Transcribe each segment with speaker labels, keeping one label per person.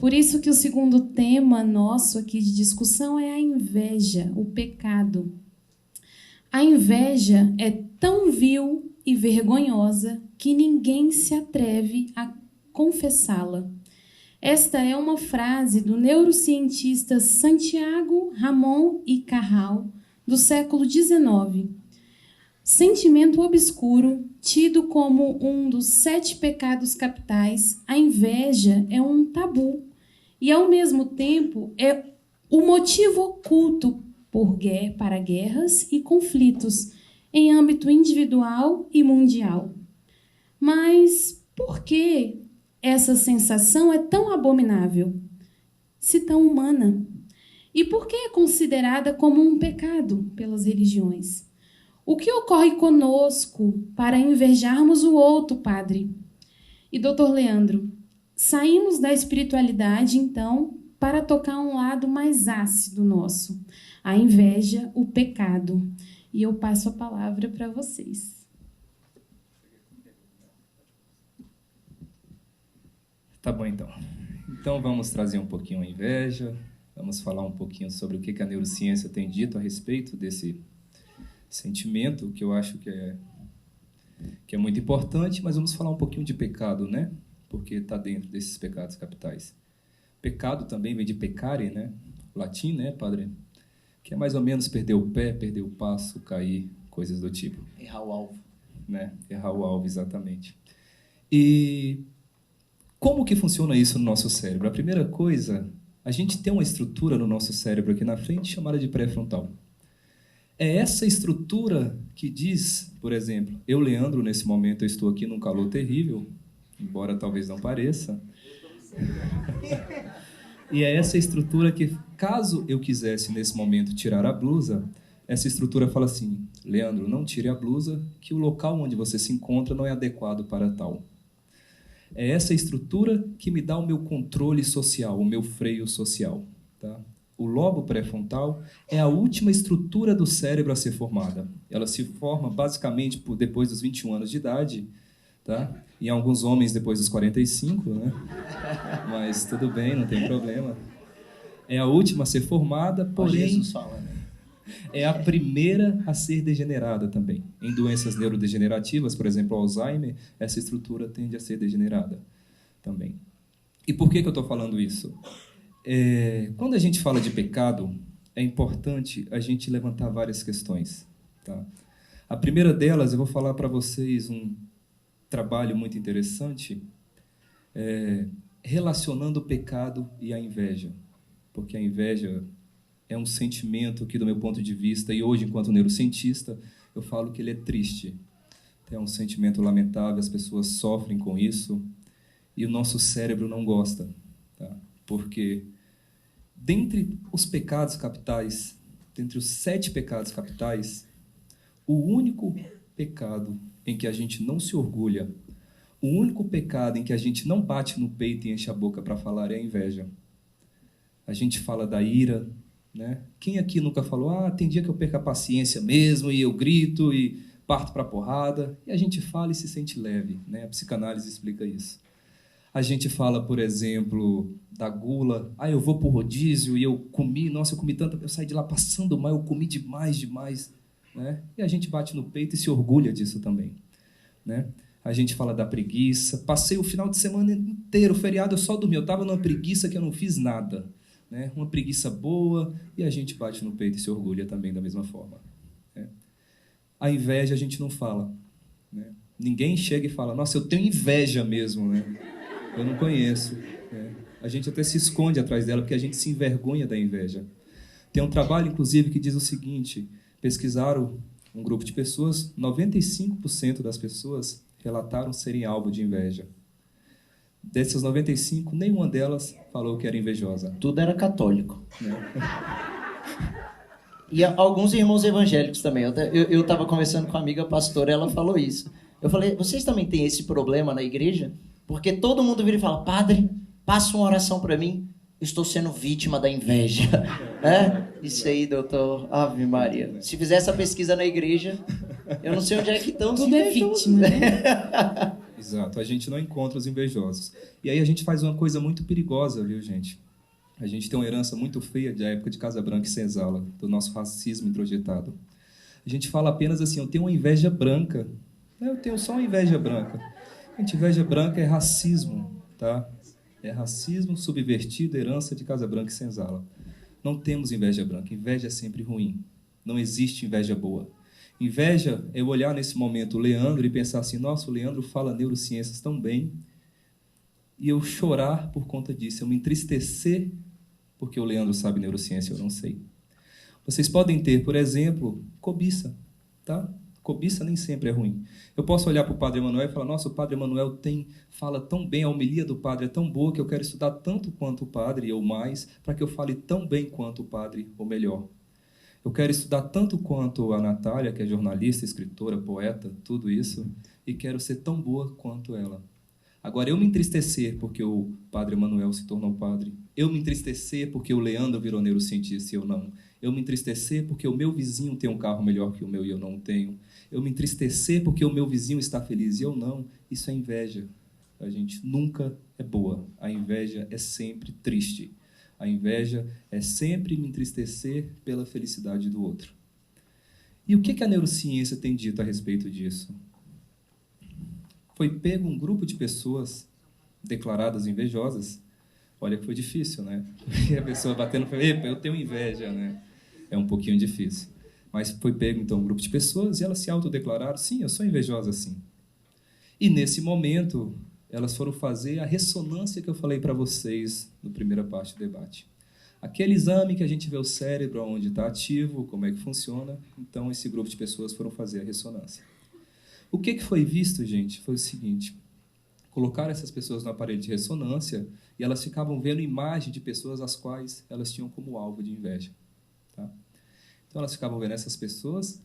Speaker 1: Por isso que o segundo tema nosso aqui de discussão é a inveja, o pecado. A inveja é tão vil e vergonhosa que ninguém se atreve a confessá-la. Esta é uma frase do neurocientista Santiago Ramon y Cajal, do século XIX. Sentimento obscuro, tido como um dos 7 pecados capitais, a inveja é um tabu e, ao mesmo tempo, é o motivo oculto para guerras e conflitos em âmbito individual e mundial. Mas por que essa sensação é tão abominável, se tão humana? E por que é considerada como um pecado pelas religiões? O que ocorre conosco para invejarmos o outro, padre? E doutor Leandro, saímos da espiritualidade, então, para tocar um lado mais ácido nosso, a inveja, o pecado. E eu passo a palavra para vocês.
Speaker 2: Tá bom, então. Então, vamos trazer um pouquinho a inveja, vamos falar um pouquinho sobre o que a neurociência tem dito a respeito desse sentimento, que eu acho que é muito importante, mas vamos falar um pouquinho de pecado, né? Porque está dentro desses pecados capitais. Pecado também vem de peccare, né? Latim, né, padre? Que é mais ou menos perder o pé, perder o passo, cair, coisas do tipo.
Speaker 3: Errar o alvo.
Speaker 2: Né? Errar o alvo, exatamente. E como que funciona isso no nosso cérebro? A primeira coisa, a gente tem uma estrutura no nosso cérebro aqui na frente chamada de pré-frontal. É essa estrutura que diz, por exemplo, eu, Leandro, nesse momento eu estou aqui num calor terrível, embora talvez não pareça. E é essa estrutura que, caso eu quisesse nesse momento tirar a blusa, essa estrutura fala assim: Leandro, não tire a blusa, que o local onde você se encontra não é adequado para tal. É essa estrutura que me dá o meu controle social, o meu freio social. Tá? O lobo pré-frontal é a última estrutura do cérebro a ser formada. Ela se forma basicamente depois dos 21 anos de idade, tá? Em alguns homens depois dos 45, né? Mas tudo bem, não tem problema. É a última a ser formada, porém
Speaker 3: Jesus fala, né?
Speaker 2: É a primeira a ser degenerada também. Em doenças neurodegenerativas, por exemplo, Alzheimer, essa estrutura tende a ser degenerada também. E por que eu estou falando isso? Quando a gente fala de pecado, é importante a gente levantar várias questões. Tá? A primeira delas, eu vou falar para vocês um trabalho muito interessante, relacionando o pecado e a inveja. Porque a inveja é um sentimento que, do meu ponto de vista, e hoje, enquanto neurocientista, eu falo que ele é triste. É um sentimento lamentável, as pessoas sofrem com isso, e o nosso cérebro não gosta. Tá? Porque, dentre os pecados capitais, dentre os 7 pecados capitais, o único pecado em que a gente não se orgulha, o único pecado em que a gente não bate no peito e enche a boca para falar é a inveja. A gente fala da ira, né? Quem aqui nunca falou, tem dia que eu perco a paciência mesmo e eu grito e parto para a porrada? E a gente fala e se sente leve, né? A psicanálise explica isso. A gente fala, por exemplo, da gula. Eu vou para o rodízio e eu comi tanto, eu saí de lá passando mal, eu comi demais, né? E a gente bate no peito e se orgulha disso também, né? A gente fala da preguiça. Passei o final de semana inteiro, o feriado, eu só dormi. Eu estava numa preguiça que eu não fiz nada. Né? Uma preguiça boa, e a gente bate no peito e se orgulha também da mesma forma. Né? A inveja a gente não fala. Né? Ninguém chega e fala, nossa, eu tenho inveja mesmo. Né? Eu não conheço. Né? A gente até se esconde atrás dela, porque a gente se envergonha da inveja. Tem um trabalho, inclusive, que diz o seguinte, pesquisaram um grupo de pessoas, 95% das pessoas relataram serem alvo de inveja. Dessas 95, nenhuma delas falou que era invejosa.
Speaker 3: Tudo era católico. E alguns irmãos evangélicos também. Eu estava conversando com uma amiga pastora, ela falou isso. Eu falei, vocês também têm esse problema na igreja? Porque todo mundo vira e fala, padre, passa uma oração para mim, eu estou sendo vítima da inveja. Isso aí, doutor. Ave Maria. Se fizer essa pesquisa na igreja, eu não sei onde é que estão.
Speaker 1: Tudo é vítima, né?
Speaker 2: Exato, a gente não encontra os invejosos. E aí a gente faz uma coisa muito perigosa, viu, gente? A gente tem uma herança muito feia da época de Casa Branca e Senzala, do nosso racismo introjetado. A gente fala apenas assim, eu tenho uma inveja branca. Eu tenho só uma inveja branca. Gente, inveja branca é racismo, tá? É racismo subvertido, herança de Casa Branca e Senzala. Não temos inveja branca. Inveja é sempre ruim. Não existe inveja boa. Inveja é eu olhar nesse momento o Leandro e pensar assim, nossa, o Leandro fala neurociências tão bem, e eu chorar por conta disso, eu me entristecer porque o Leandro sabe neurociência, eu não sei. Vocês podem ter, por exemplo, cobiça, tá? Cobiça nem sempre é ruim. Eu posso olhar para o Padre Emanuel e falar, nossa, o Padre Emanuel fala tão bem, a homilia do Padre é tão boa que eu quero estudar tanto quanto o Padre, ou mais, para que eu fale tão bem quanto o Padre, ou melhor. Eu quero estudar tanto quanto a Natália, que é jornalista, escritora, poeta, tudo isso, e quero ser tão boa quanto ela. Agora, eu me entristecer porque o Padre Emanuel se tornou padre, eu me entristecer porque o Leandro virou neurocientista e eu não, eu me entristecer porque o meu vizinho tem um carro melhor que o meu e eu não tenho, eu me entristecer porque o meu vizinho está feliz e eu não, isso é inveja. A gente nunca é boa, a inveja é sempre triste. A inveja é sempre me entristecer pela felicidade do outro. E o que a neurociência tem dito a respeito disso? Foi pego um grupo de pessoas declaradas invejosas. Olha que foi difícil, né? Porque a pessoa batendo e falou, epa, eu tenho inveja, né? É um pouquinho difícil. Mas foi pego, então, um grupo de pessoas e elas se autodeclararam, sim, eu sou invejosa, sim. E, nesse momento, elas foram fazer a ressonância que eu falei para vocês na primeira parte do debate. Aquele exame que a gente vê o cérebro, onde está ativo, como é que funciona. Então, esse grupo de pessoas foram fazer a ressonância. O que foi visto, gente, foi o seguinte. Colocaram essas pessoas no aparelho de ressonância e elas ficavam vendo imagem de pessoas as quais elas tinham como alvo de inveja. Tá? Então, elas ficavam vendo essas pessoas.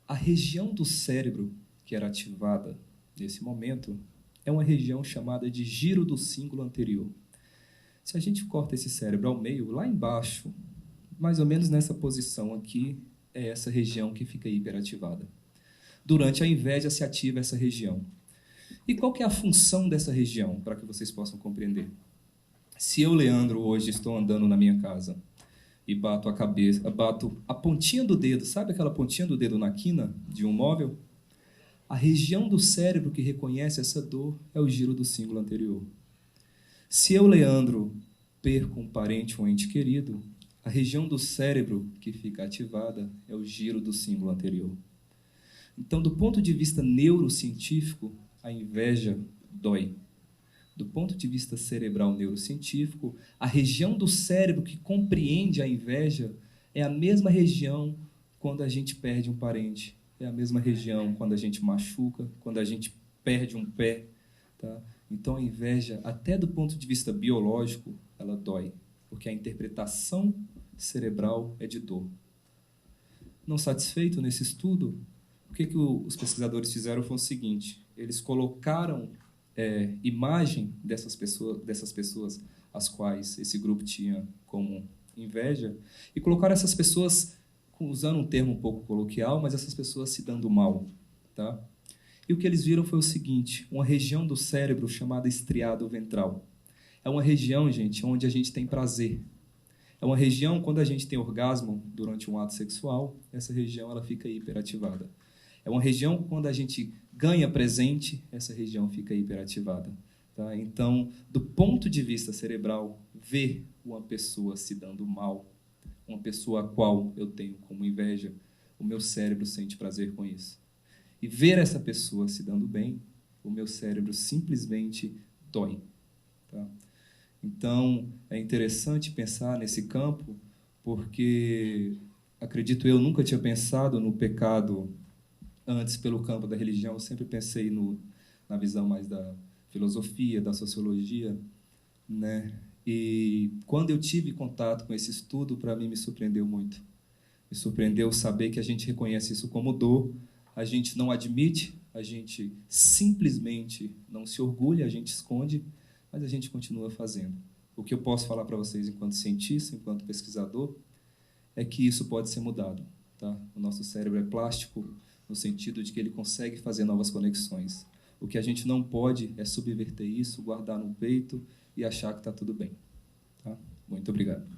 Speaker 2: A região do cérebro que era ativada nesse momento é uma região chamada de giro do cíngulo anterior. Se a gente corta esse cérebro ao meio, lá embaixo, mais ou menos nessa posição aqui, é essa região que fica hiperativada. Durante a inveja se ativa essa região. E qual que é a função dessa região, para que vocês possam compreender? Se eu, Leandro, hoje estou andando na minha casa e bato a cabeça, bato a pontinha do dedo, sabe aquela pontinha do dedo na quina de um móvel? A região do cérebro que reconhece essa dor é o giro do cíngulo anterior. Se eu, Leandro, perco um parente ou um ente querido, a região do cérebro que fica ativada é o giro do cíngulo anterior. Então, do ponto de vista neurocientífico, a inveja dói. Do ponto de vista cerebral neurocientífico, a região do cérebro que compreende a inveja é a mesma região quando a gente perde um parente. É a mesma região quando a gente machuca, quando a gente perde um pé. Tá? Então, a inveja, até do ponto de vista biológico, ela dói, porque a interpretação cerebral é de dor. Não satisfeito nesse estudo, o que os pesquisadores fizeram foi o seguinte, eles colocaram imagem dessas pessoas as quais esse grupo tinha como inveja, e colocaram essas pessoas, usando um termo um pouco coloquial, mas essas pessoas se dando mal. Tá? E o que eles viram foi o seguinte, uma região do cérebro chamada estriado ventral. É uma região, gente, onde a gente tem prazer. É uma região, quando a gente tem orgasmo durante um ato sexual, essa região ela fica hiperativada. É uma região, quando a gente ganha presente, essa região fica hiperativada. Tá? Então, do ponto de vista cerebral, ver uma pessoa se dando mal, uma pessoa a qual eu tenho como inveja, o meu cérebro sente prazer com isso. E ver essa pessoa se dando bem, o meu cérebro simplesmente dói. Tá? Então, é interessante pensar nesse campo, porque, acredito eu, nunca tinha pensado no pecado antes pelo campo da religião, eu sempre pensei na visão mais da filosofia, da sociologia, né? E quando eu tive contato com esse estudo, para mim me surpreendeu muito. Me surpreendeu saber que a gente reconhece isso como dor, a gente não admite, a gente simplesmente não se orgulha, a gente esconde, mas a gente continua fazendo. O que eu posso falar para vocês enquanto cientista, enquanto pesquisador, é que isso pode ser mudado. Tá? O nosso cérebro é plástico, no sentido de que ele consegue fazer novas conexões. O que a gente não pode é subverter isso, guardar no peito e achar que está tudo bem. Tá? Muito obrigado.